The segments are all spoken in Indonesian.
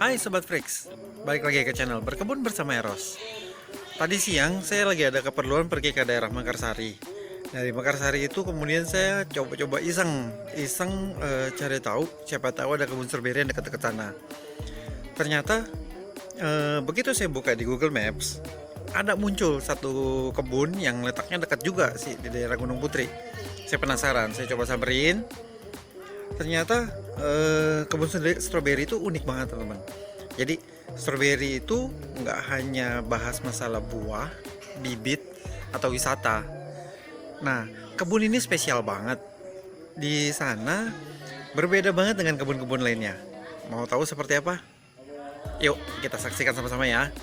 Hai Sobat Freaks, balik lagi ke channel Berkebun bersama Eros. Tadi siang saya lagi ada keperluan pergi ke daerah Mekarsari. Dari Mekarsari itu kemudian saya coba-coba iseng cari tahu, siapa tahu ada kebun stroberi yang dekat-dekat sana. Ternyata begitu saya buka di Google Maps, ada muncul satu kebun yang letaknya dekat juga sih di daerah Gunung Putri. Saya penasaran, saya coba samperin. Ternyata kebun stroberi itu unik banget teman-teman. Jadi stroberi itu nggak hanya bahas masalah buah, bibit, atau wisata. Nah, kebun ini spesial banget. Di sana berbeda banget dengan kebun-kebun lainnya. Mau tahu seperti apa? Yuk kita saksikan sama-sama ya.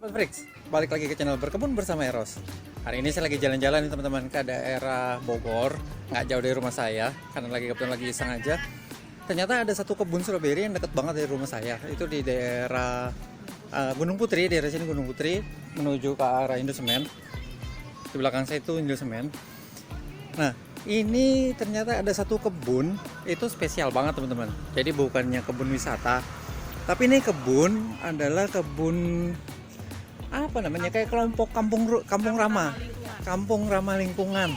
Freaks, balik lagi ke channel Berkebun bersama Eros. Hari ini saya lagi jalan-jalan nih teman-teman ke daerah Bogor, nggak jauh dari rumah saya, karena kebetulan lagi iseng aja. Ternyata ada satu kebun stroberi yang deket banget dari rumah saya. Itu di daerah Gunung Putri, daerah sini Gunung Putri, menuju ke arah Indosemen. Di belakang saya itu Indosemen. Nah, ini ternyata ada satu kebun, itu spesial banget teman-teman. Jadi bukannya kebun wisata, tapi ini kebun adalah kebun apa namanya, kayak kelompok kampung ramah lingkungan.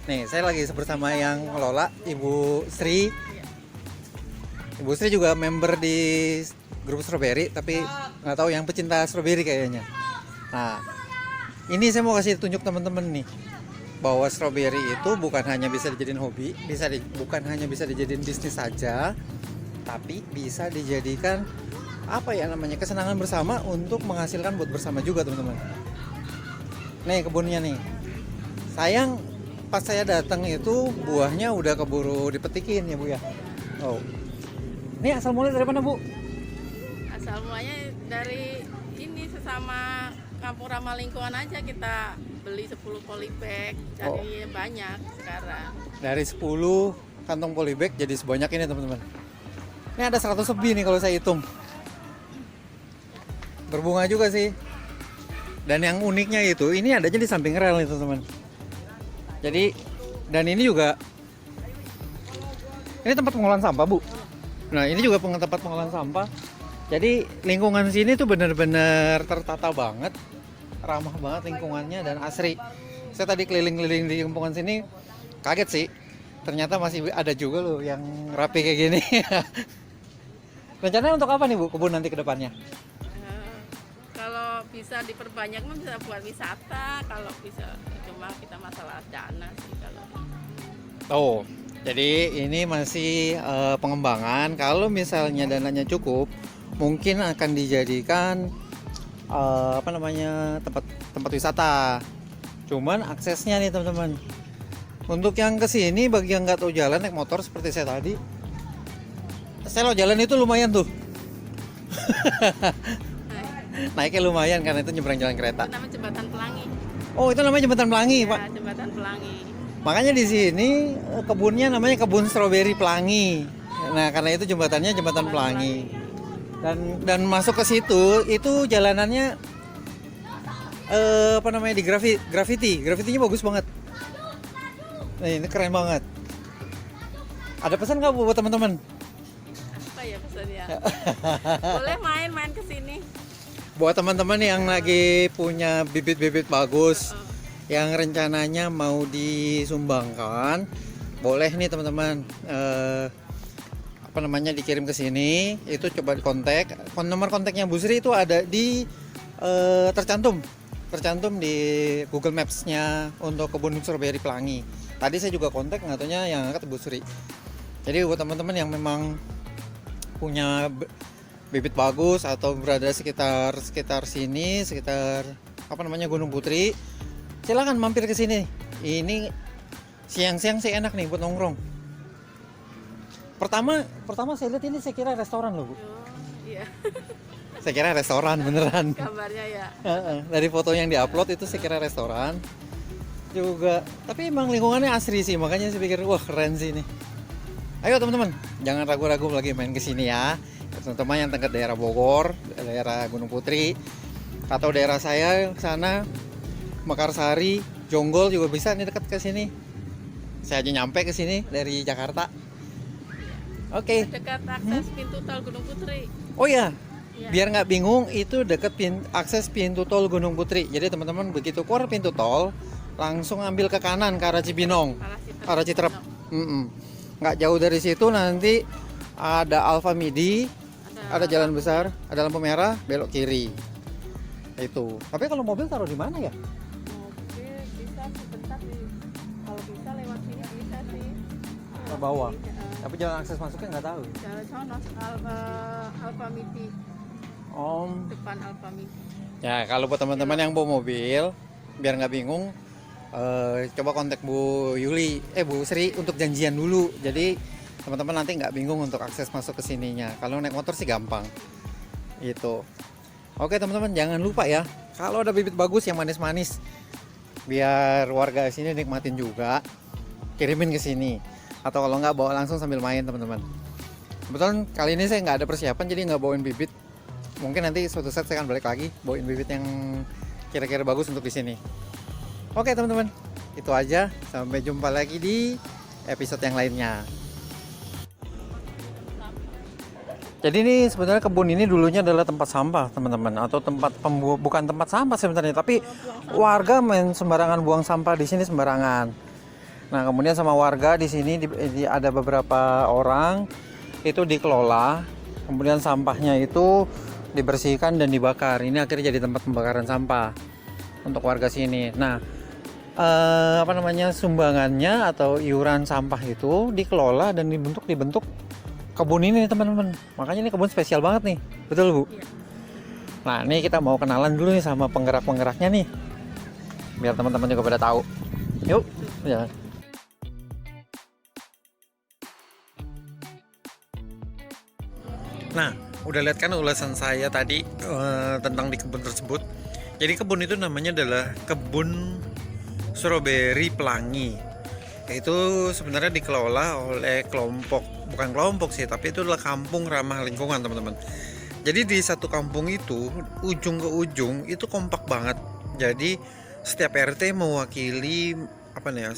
Nih saya lagi bersama yang ngelola Ibu Sri. Ibu Sri juga member di grup stroberi, tapi nggak tahu yang pecinta stroberi kayaknya. Nah, ini saya mau kasih tunjuk teman-teman nih, bahwa stroberi itu bukan hanya bisa dijadiin hobi, bukan hanya bisa dijadiin bisnis saja, tapi bisa dijadikan apa ya namanya, kesenangan bersama untuk menghasilkan buat bersama juga teman-teman. Nih kebunnya nih. Sayang pas saya datang itu buahnya udah keburu dipetikin ya Bu ya. Oh. Ini asal mulai dari mana Bu? Asal mulanya dari ini, sesama kampung ramah lingkungan aja, kita beli 10 polybag, jadi banyak sekarang. Dari 10 kantong polybag jadi sebanyak ini teman-teman. Ini ada 100 lebih nih kalau saya hitung. Berbunga juga sih. Dan yang uniknya itu, ini adanya di samping rel nih teman-teman. Jadi, dan ini juga, ini tempat pengolahan sampah Bu. Nah ini juga tempat pengolahan sampah. Jadi lingkungan sini tuh benar-benar tertata banget, ramah banget lingkungannya dan asri. Saya tadi keliling-keliling di lingkungan sini, kaget sih. Ternyata masih ada juga loh yang rapi kayak gini. Rencananya untuk apa nih Bu kebun nanti ke depannya? Kalau bisa diperbanyak mah bisa buat wisata, kalau bisa cuma kita masalah dana sih kalau. Oh, jadi ini masih pengembangan. Kalau misalnya dananya cukup, mungkin akan dijadikan tempat wisata. Cuman aksesnya nih teman-teman. Untuk yang kesini, bagi yang nggak tahu jalan naik motor seperti saya tadi, saya jalan itu lumayan tuh. Naiknya lumayan karena itu nyebrang jalan kereta. Itu namanya Jembatan Pelangi. Oh, itu namanya Jembatan Pelangi, Ya, Pak. Jembatan Pelangi. Makanya di sini kebunnya namanya Kebun Stroberi Pelangi. Nah, karena itu jembatannya Jembatan Pelangi. Dan masuk ke situ itu jalanannya di graffiti. Graffitinya bagus banget. Nah, ini keren banget. Ada pesan nggak buat teman-teman? Apa ya pesannya? Boleh main-main ke sini. Buat teman-teman yang lagi punya bibit-bibit bagus, yang rencananya mau disumbangkan, boleh nih teman-teman dikirim ke sini. Itu coba kontak. Nomor kontaknya Bu Sri itu ada di tercantum di Google Maps-nya untuk kebun stroberi Pelangi. Tadi saya juga kontak, nggak taunya yang angkat Bu Sri. Jadi buat teman-teman yang memang punya bibit bagus atau berada sekitar sini, sekitar Gunung Putri, silakan mampir ke sini. Ini siang-siang sih enak nih buat nongkrong. Pertama saya lihat ini, saya kira restoran loh Bu. Iya. Saya kira restoran beneran. Gambarnya ya. Dari foto yang diupload itu saya kira restoran juga. Tapi emang lingkungannya asri sih, makanya saya pikir wah keren sih ini. Ayo teman-teman, jangan ragu-ragu lagi main ke sini ya. Teman-teman yang dekat daerah Bogor, daerah Gunung Putri, atau daerah saya sana, Mekarsari, Jonggol juga bisa nih dekat ke sini. Saya aja nyampe ke sini dari Jakarta. Oke. Dekat akses pintu tol Gunung Putri. Oh ya, Ya. biar nggak bingung itu dekat akses pintu tol Gunung Putri. Jadi teman-teman begitu keluar pintu tol, langsung ambil ke kanan ke arah Cibinong, arah Citerep. Nggak jauh dari situ nanti ada Alfa Midi, ada jalan besar, ada lampu merah, belok kiri. Itu. Tapi kalau mobil taruh di mana ya? Mobil bisa sebentar kalau bisa lewat sini bisa sih. Ke bawah. Tapi jalan akses masuknya nggak tahu. Jalan sono Alfa Midi, depan Alfa Midi. Ya kalau buat teman-teman yang bawa mobil, biar nggak bingung, coba kontak Bu Yuli, Bu Sri untuk janjian dulu. Jadi teman-teman nanti nggak bingung untuk akses masuk ke sininya. Kalau naik motor sih gampang. Itu. Oke teman-teman, jangan lupa ya, kalau ada bibit bagus yang manis-manis, biar warga sini nikmatin juga, kirimin ke sini. Atau kalau nggak, bawa langsung sambil main teman-teman. Kebetulan kali ini saya nggak ada persiapan, jadi nggak bawain bibit. Mungkin nanti suatu saat saya akan balik lagi bawain bibit yang kira-kira bagus untuk di sini. Oke teman-teman, itu aja. Sampai jumpa lagi di episode yang lainnya. Jadi ini sebenarnya kebun ini dulunya adalah tempat sampah teman-teman, atau bukan tempat sampah sebenarnya, tapi warga main sembarangan buang sampah di sini sembarangan. Nah kemudian sama warga di sini ada beberapa orang itu dikelola, kemudian sampahnya itu dibersihkan dan dibakar. Ini akhirnya jadi tempat pembakaran sampah untuk warga sini. Nah sumbangannya atau iuran sampah itu dikelola dan dibentuk kebun ini teman-teman. Makanya ini kebun spesial banget nih, betul Bu? Iya. Nah ini kita mau kenalan dulu nih sama penggerak-penggeraknya nih, biar teman-teman juga pada tahu. Yuk, ya. Nah, udah lihat kan ulasan saya tadi tentang di kebun tersebut. Jadi kebun itu namanya adalah kebun stroberi Pelangi. Itu sebenarnya dikelola oleh bukan kelompok sih, tapi itu adalah kampung ramah lingkungan teman-teman. Jadi di satu kampung itu ujung ke ujung itu kompak banget. Jadi setiap RT mewakili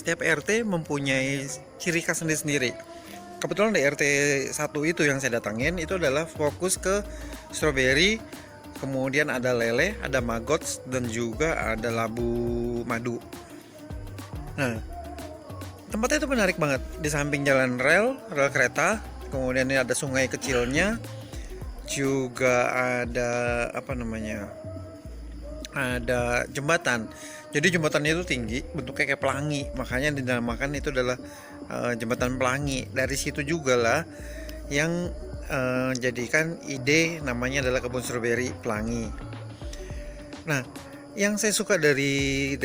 setiap RT mempunyai ciri khas sendiri-sendiri. Kebetulan di RT 1 itu yang saya datangin itu adalah fokus ke stroberi, kemudian ada lele, ada magots, dan juga ada labu madu. Nah, tempatnya itu menarik banget. Di samping jalan rel kereta, kemudian ini ada sungai kecilnya, juga ada ada jembatan. Jadi jembatannya itu tinggi, bentuknya kayak pelangi, makanya dinamakan itu adalah jembatan pelangi. Dari situ juga lah yang jadikan ide namanya adalah kebun stroberi Pelangi. Nah, yang saya suka dari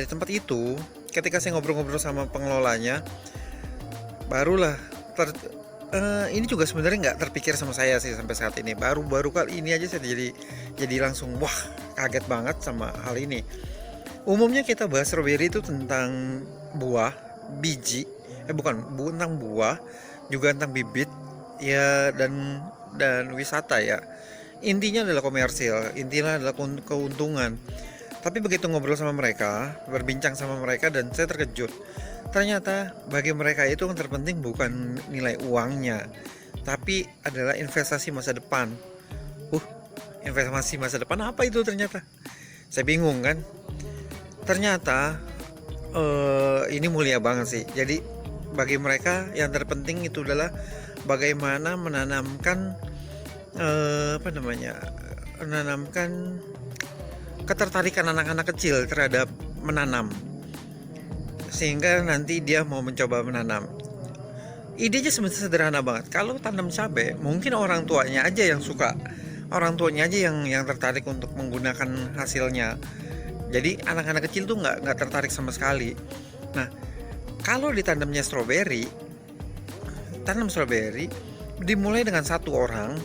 tempat itu, ketika saya ngobrol-ngobrol sama pengelolanya, barulah ini juga sebenarnya nggak terpikir sama saya sih sampai saat ini. Baru kali ini aja saya jadi langsung wah, kaget banget sama hal ini. Umumnya kita bahas stroberi itu tentang buah, biji, tentang buah, juga tentang bibit, ya dan wisata ya. Intinya adalah komersil, intinya adalah keuntungan. Tapi begitu ngobrol sama mereka, berbincang sama mereka, dan saya terkejut. Ternyata bagi mereka itu yang terpenting bukan nilai uangnya, tapi adalah investasi masa depan. Investasi masa depan apa itu ternyata? Saya bingung kan. Ternyata ini mulia banget sih. Jadi bagi mereka yang terpenting itu adalah bagaimana menanamkan menanamkan ketertarikan anak-anak kecil terhadap menanam, sehingga nanti dia mau mencoba menanam. Idenya sebenarnya sederhana banget. Kalau tanam cabai, mungkin orang tuanya aja yang suka, orang tuanya aja yang tertarik untuk menggunakan hasilnya. Jadi anak-anak kecil tuh nggak tertarik sama sekali. Nah, kalau ditanamnya tanam stroberi dimulai dengan satu orang,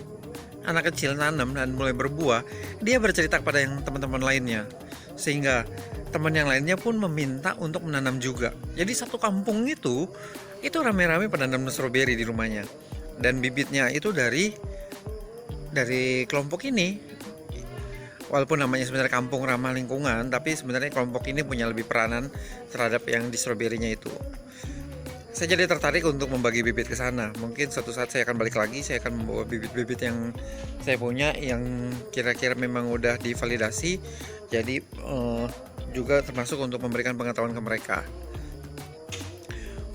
anak kecil nanam dan mulai berbuah, dia bercerita kepada yang teman-teman lainnya, sehingga teman yang lainnya pun meminta untuk menanam juga. Jadi satu kampung itu rame-rame pada nanam stroberi di rumahnya, dan bibitnya itu dari kelompok ini. walaupun namanya sebenarnya kampung ramah lingkungan, tapi sebenarnya kelompok ini punya lebih peranan terhadap yang di stroberinya itu. Saya jadi tertarik untuk membagi bibit ke sana. Mungkin suatu saat saya akan balik lagi, saya akan membawa bibit-bibit yang saya punya yang kira-kira memang udah divalidasi. Jadi juga termasuk untuk memberikan pengetahuan ke mereka.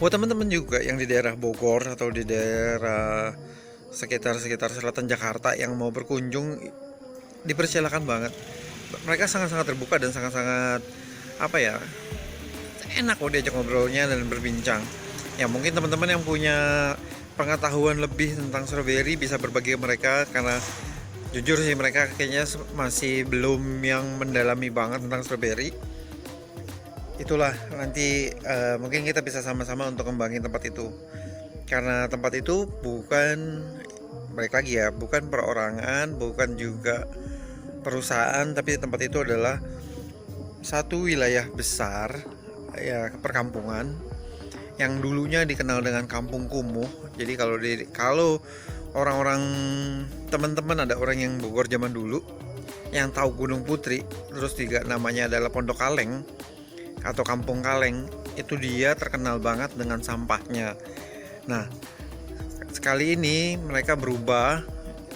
Buat teman-teman juga yang di daerah Bogor atau di daerah sekitar selatan Jakarta yang mau berkunjung, dipersilakan banget. Mereka sangat-sangat terbuka dan sangat-sangat enak kok diajak ngobrolnya dan berbincang. Ya mungkin teman-teman yang punya pengetahuan lebih tentang stroberi bisa berbagi ke mereka, karena jujur sih mereka kayaknya masih belum yang mendalami banget tentang stroberi. Itulah nanti mungkin kita bisa sama-sama untuk kembangin tempat itu, karena tempat itu bukan, balik lagi ya, bukan perorangan, bukan juga perusahaan, tapi tempat itu adalah satu wilayah besar ya, perkampungan yang dulunya dikenal dengan Kampung Kumuh. Jadi kalau orang-orang, teman-teman ada orang yang Bogor zaman dulu yang tahu Gunung Putri, terus juga namanya adalah Pondok Kaleng atau Kampung Kaleng, itu dia terkenal banget dengan sampahnya. Nah, sekali ini mereka berubah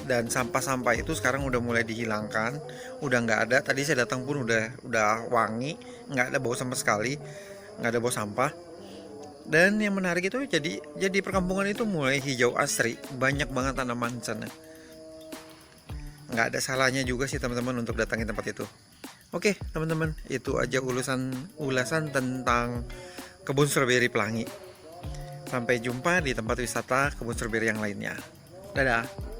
dan sampah-sampah itu sekarang udah mulai dihilangkan, udah nggak ada. Tadi saya datang pun udah wangi, nggak ada bau sama sekali, nggak ada bau sampah. Dan yang menarik itu jadi perkampungan itu mulai hijau asri, banyak banget tanaman sana. Nggak ada salahnya juga sih teman-teman untuk datangi tempat itu. Oke teman-teman, itu aja ulasan tentang kebun stroberi Pelangi. Sampai jumpa di tempat wisata kebun stroberi yang lainnya. Dadah.